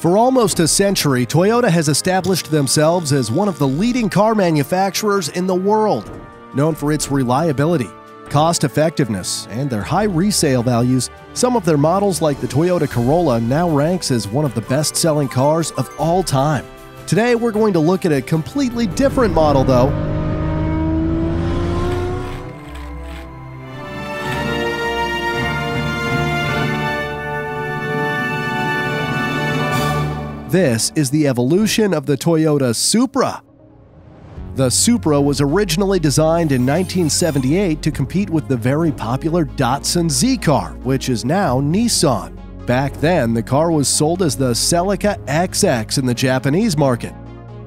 For almost a century, Toyota has established themselves as one of the leading car manufacturers in the world. Known for its reliability, cost-effectiveness, and their high resale values, some of their models like the Toyota Corolla now ranks as one of the best-selling cars of all time. Today, we're going to look at a completely different model, though. This is the evolution of the Toyota Supra. The Supra was originally designed in 1978 to compete with the very popular Datsun Z-Car, which is now Nissan. Back then, the car was sold as the Celica XX in the Japanese market.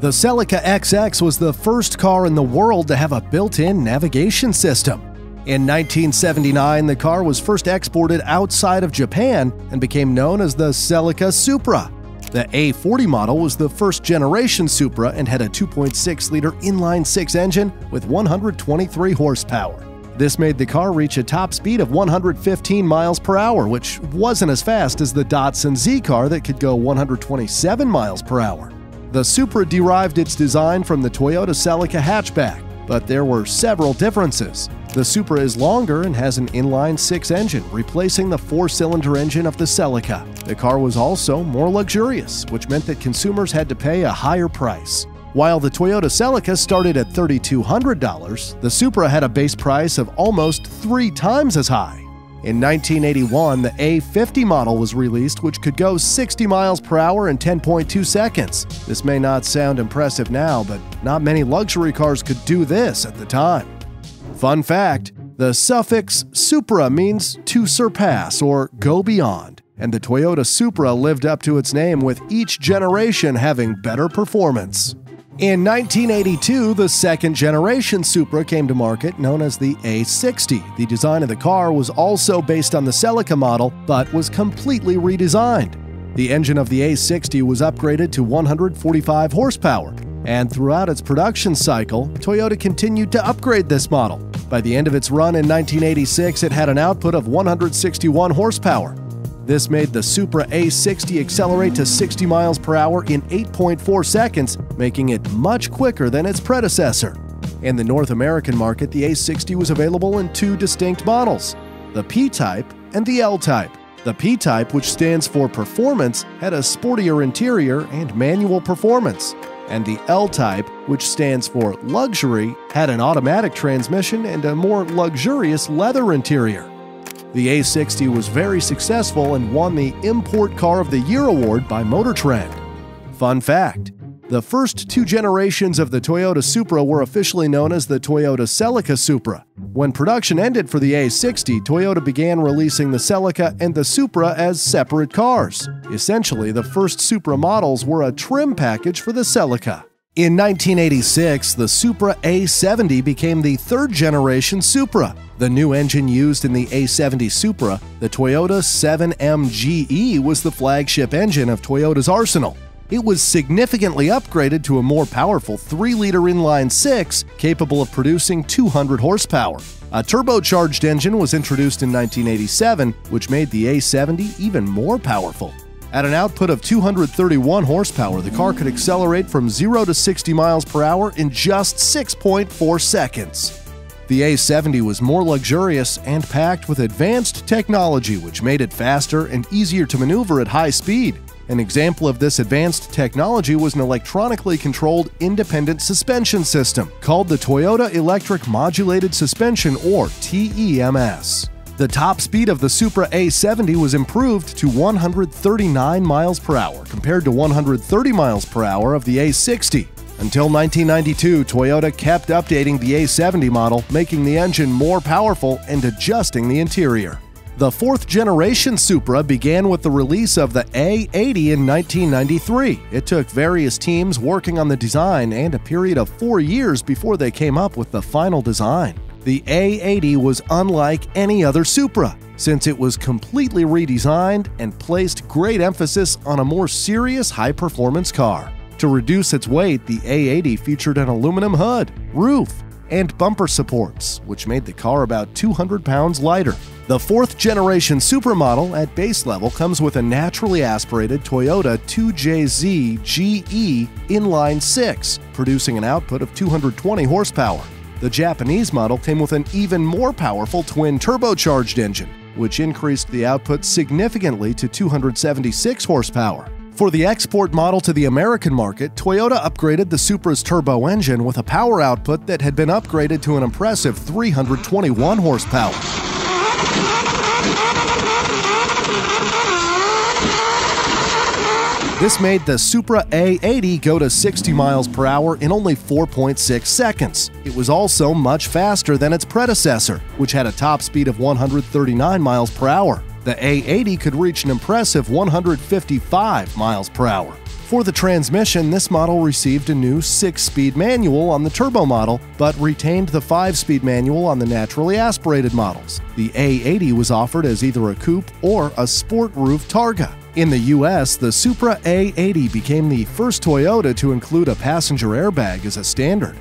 The Celica XX was the first car in the world to have a built-in navigation system. In 1979, the car was first exported outside of Japan and became known as the Celica Supra. The A40 model was the first-generation Supra and had a 2.6-liter inline-six engine with 123 horsepower. This made the car reach a top speed of 115 miles per hour, which wasn't as fast as the Datsun Z-Car that could go 127 miles per hour. The Supra derived its design from the Toyota Celica hatchback, but there were several differences. The Supra is longer and has an inline-six engine, replacing the four-cylinder engine of the Celica. The car was also more luxurious, which meant that consumers had to pay a higher price. While the Toyota Celica started at $3,200, the Supra had a base price of almost 3 times as high. In 1981, the A50 model was released, which could go 60 miles per hour in 10.2 seconds. This may not sound impressive now, but not many luxury cars could do this at the time. Fun fact, the suffix Supra means to surpass or go beyond, and the Toyota Supra lived up to its name with each generation having better performance. In 1982, the second-generation Supra came to market, known as the A60. The design of the car was also based on the Celica model, but was completely redesigned. The engine of the A60 was upgraded to 145 horsepower, and throughout its production cycle, Toyota continued to upgrade this model. By the end of its run in 1986, it had an output of 161 horsepower. This made the Supra A60 accelerate to 60 miles per hour in 8.4 seconds, making it much quicker than its predecessor. In the North American market, the A60 was available in 2 distinct models, the P-Type and the L-Type. The P-Type, which stands for Performance, had a sportier interior and manual performance, and the L-Type, which stands for Luxury, had an automatic transmission and a more luxurious leather interior. The A60 was very successful and won the Import Car of the Year award by Motor Trend. Fun fact, the first 2 generations of the Toyota Supra were officially known as the Toyota Celica Supra. When production ended for the A60, Toyota began releasing the Celica and the Supra as separate cars. Essentially, the first Supra models were a trim package for the Celica. In 1986, the Supra A70 became the third-generation Supra. The new engine used in the A70 Supra, the Toyota 7MGE, was the flagship engine of Toyota's arsenal. It was significantly upgraded to a more powerful 3-liter inline-six capable of producing 200 horsepower. A turbocharged engine was introduced in 1987, which made the A70 even more powerful. At an output of 231 horsepower, the car could accelerate from 0 to 60 miles per hour in just 6.4 seconds. The A70 was more luxurious and packed with advanced technology, which made it faster and easier to maneuver at high speed. An example of this advanced technology was an electronically controlled independent suspension system called the Toyota Electric Modulated Suspension, or TEMS. The top speed of the Supra A70 was improved to 139 miles per hour compared to 130 miles per hour of the A60. Until 1992, Toyota kept updating the A70 model, making the engine more powerful and adjusting the interior. The fourth-generation Supra began with the release of the A80 in 1993. It took various teams working on the design and a period of 4 years before they came up with the final design. The A80 was unlike any other Supra, since it was completely redesigned and placed great emphasis on a more serious high-performance car. To reduce its weight, the A80 featured an aluminum hood, roof, and bumper supports, which made the car about 200 pounds lighter. The fourth-generation Supra model at base level comes with a naturally aspirated Toyota 2JZ GE inline-6, producing an output of 220 horsepower. The Japanese model came with an even more powerful twin-turbocharged engine, which increased the output significantly to 276 horsepower. For the export model to the American market, Toyota upgraded the Supra's turbo engine with a power output that had been upgraded to an impressive 321 horsepower. This made the Supra A80 go to 60 miles per hour in only 4.6 seconds. It was also much faster than its predecessor, which had a top speed of 139 miles per hour. The A80 could reach an impressive 155 miles per hour. For the transmission, this model received a new 6-speed manual on the turbo model, but retained the 5-speed manual on the naturally aspirated models. The A80 was offered as either a coupe or a sport roof Targa. In the US, the Supra A80 became the first Toyota to include a passenger airbag as a standard.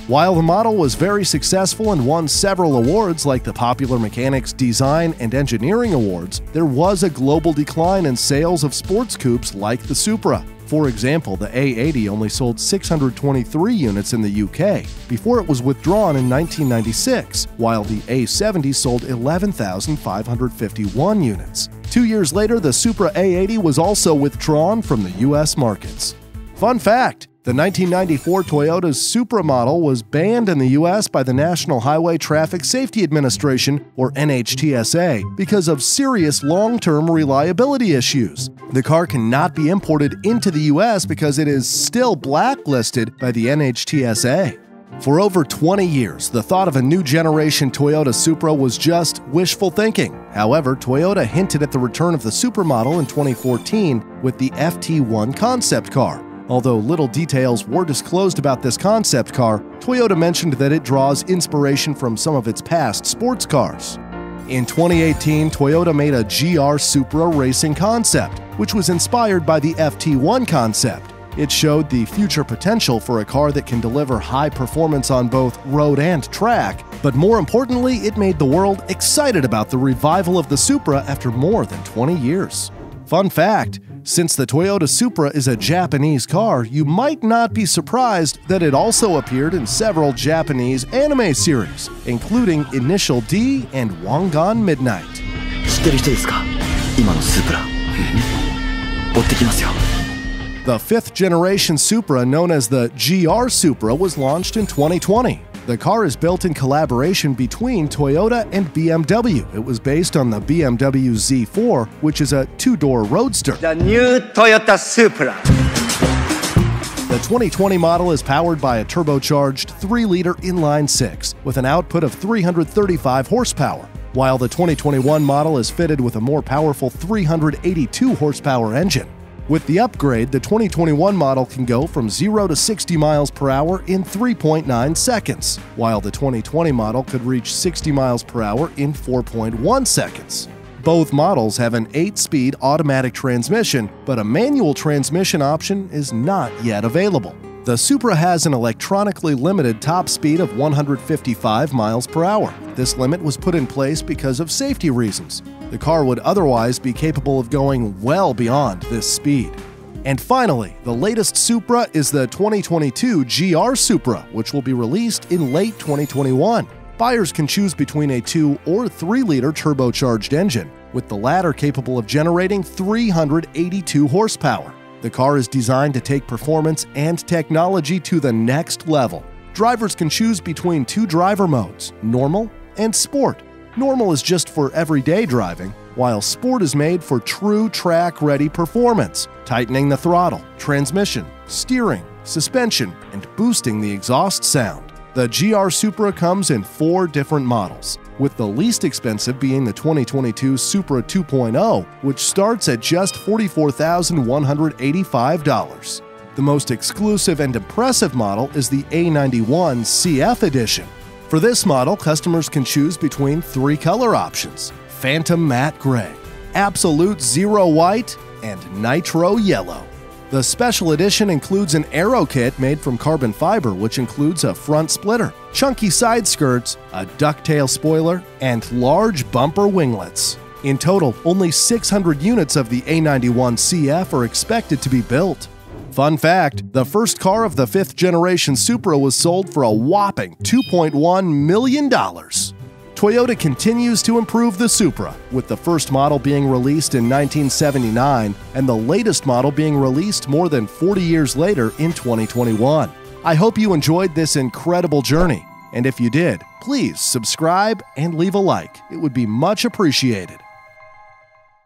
While the model was very successful and won several awards like the Popular Mechanics Design and Engineering Awards, there was a global decline in sales of sports coupes like the Supra. For example, the A80 only sold 623 units in the UK before it was withdrawn in 1996, while the A70 sold 11,551 units. 2 years later, the Supra A80 was also withdrawn from the US markets. Fun fact: the 1994 Toyota Supra model was banned in the US by the National Highway Traffic Safety Administration, or NHTSA, because of serious long-term reliability issues. The car cannot be imported into the US because it is still blacklisted by the NHTSA. For over 20 years, the thought of a new generation Toyota Supra was just wishful thinking. However, Toyota hinted at the return of the Supra model in 2014 with the FT1 concept car. Although little details were disclosed about this concept car, Toyota mentioned that it draws inspiration from some of its past sports cars. In 2018, Toyota made a GR Supra racing concept, which was inspired by the FT1 concept. It showed the future potential for a car that can deliver high performance on both road and track, but more importantly, it made the world excited about the revival of the Supra after more than 20 years. Fun fact: since the Toyota Supra is a Japanese car, you might not be surprised that it also appeared in several Japanese anime series, including Initial D and Wangan Midnight. 知ってる人ですか? 今のスープラ。追ってきますよ。 The fifth-generation Supra, known as the GR Supra, was launched in 2020. The car is built in collaboration between Toyota and BMW. It was based on the BMW Z4, which is a two-door roadster. The new Toyota Supra. The 2020 model is powered by a turbocharged 3-liter inline-6 with an output of 335 horsepower, while the 2021 model is fitted with a more powerful 382 horsepower engine. With the upgrade, the 2021 model can go from 0 to 60 miles per hour in 3.9 seconds, while the 2020 model could reach 60 miles per hour in 4.1 seconds. Both models have an 8-speed automatic transmission, but a manual transmission option is not yet available. The Supra has an electronically limited top speed of 155 miles per hour. This limit was put in place because of safety reasons. The car would otherwise be capable of going well beyond this speed. And finally, the latest Supra is the 2022 GR Supra, which will be released in late 2021. Buyers can choose between a 2 or 3-liter turbocharged engine, with the latter capable of generating 382 horsepower. The car is designed to take performance and technology to the next level. Drivers can choose between 2 driver modes, Normal and Sport. Normal is just for everyday driving, while Sport is made for true track-ready performance, tightening the throttle, transmission, steering, suspension, and boosting the exhaust sound. The GR Supra comes in 4 different models, with the least expensive being the 2022 Supra 2.0, which starts at just $44,185. The most exclusive and impressive model is the A91 CF Edition. For this model, customers can choose between 3 color options: Phantom Matte Gray, Absolute Zero White, and Nitro Yellow. The special edition includes an aero kit made from carbon fiber, which includes a front splitter, chunky side skirts, a ducktail spoiler, and large bumper winglets. In total, only 600 units of the A91 CF are expected to be built. Fun fact, the first car of the 5th generation Supra was sold for a whopping $2.1 million. Toyota continues to improve the Supra, with the first model being released in 1979 and the latest model being released more than 40 years later in 2021. I hope you enjoyed this incredible journey, and if you did, please subscribe and leave a like. It would be much appreciated.